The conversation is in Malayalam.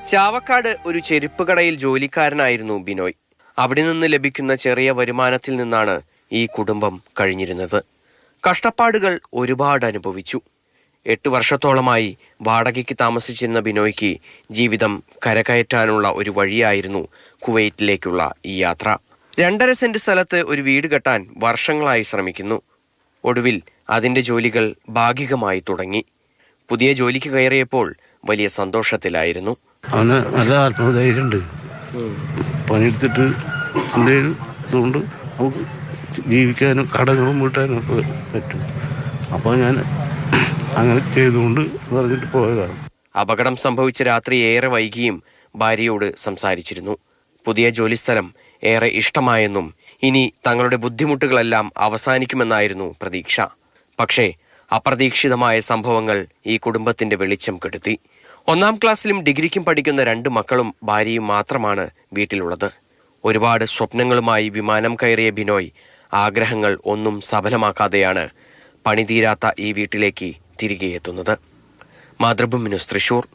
ചാവക്കാട് ഒരു ചെരുപ്പ് കടയിൽ ജോലിക്കാരനായിരുന്നു ബിനോയ്. അവിടെ നിന്ന് ലഭിക്കുന്ന ചെറിയ വരുമാനത്തിൽ നിന്നാണ് ഈ കുടുംബം കഴിഞ്ഞിരുന്നത്. കഷ്ടപ്പാടുകൾ ഒരുപാട് അനുഭവിച്ചു. 8 വർഷത്തോളമായി വാടകയ്ക്ക് താമസിച്ചിരുന്ന ബിനോയ്ക്ക് ജീവിതം കരകയറ്റാനുള്ള ഒരു വഴിയായിരുന്നു കുവൈറ്റിലേക്കുള്ള ഈ യാത്ര. 2.5 സെന്റ് സ്ഥലത്ത് ഒരു വീട് കെട്ടാൻ വർഷങ്ങളായി ശ്രമിക്കുന്നു. ഒടുവിൽ അതിന്റെ ജോലികൾ ഭാഗികമായി തുടങ്ങി. പുതിയ ജോലിക്ക് കയറിയപ്പോൾ വലിയ സന്തോഷത്തിലായിരുന്നു. അവന് നല്ല ആത്മധൈര്യമുണ്ട്. പണിയെടുത്തിട്ട് എന്തെങ്കിലും ഇതുകൊണ്ട് നമുക്ക് ജീവിക്കാനും കടങ്ങളും വീട്ടാനും ഒക്കെ പറ്റും. അപ്പോൾ ഞാൻ അങ്ങനെ ചെയ്തുകൊണ്ട് പറഞ്ഞിട്ട് പോയതാണ്. അപകടം സംഭവിച്ച രാത്രി ഏറെ വൈകിയും ഭാര്യയോട് സംസാരിച്ചിരുന്നു. പുതിയ ജോലിസ്ഥലം ഏറെ ഇഷ്ടമായെന്നും ഇനി തങ്ങളുടെ ബുദ്ധിമുട്ടുകളെല്ലാം അവസാനിക്കുമെന്നായിരുന്നു പ്രതീക്ഷ. പക്ഷേ അപ്രതീക്ഷിതമായ സംഭവങ്ങൾ ഈ കുടുംബത്തിന്റെ വെളിച്ചം കെടുത്തി. 1-ാം ക്ലാസ്സിലും ഡിഗ്രിക്കും പഠിക്കുന്ന 2 മക്കളും ഭാര്യയും മാത്രമാണ് വീട്ടിലുള്ളത്. ഒരുപാട് സ്വപ്നങ്ങളുമായി വിമാനം കയറിയ ബിനോയ് ആഗ്രഹങ്ങൾ ഒന്നും സഫലമാക്കാതെയാണ് പണിതീരാത്ത ഈ വീട്ടിലേക്ക് തിരികെ എത്തുന്നത്. മാതൃഭൂമി ന്യൂസ്, തൃശൂർ.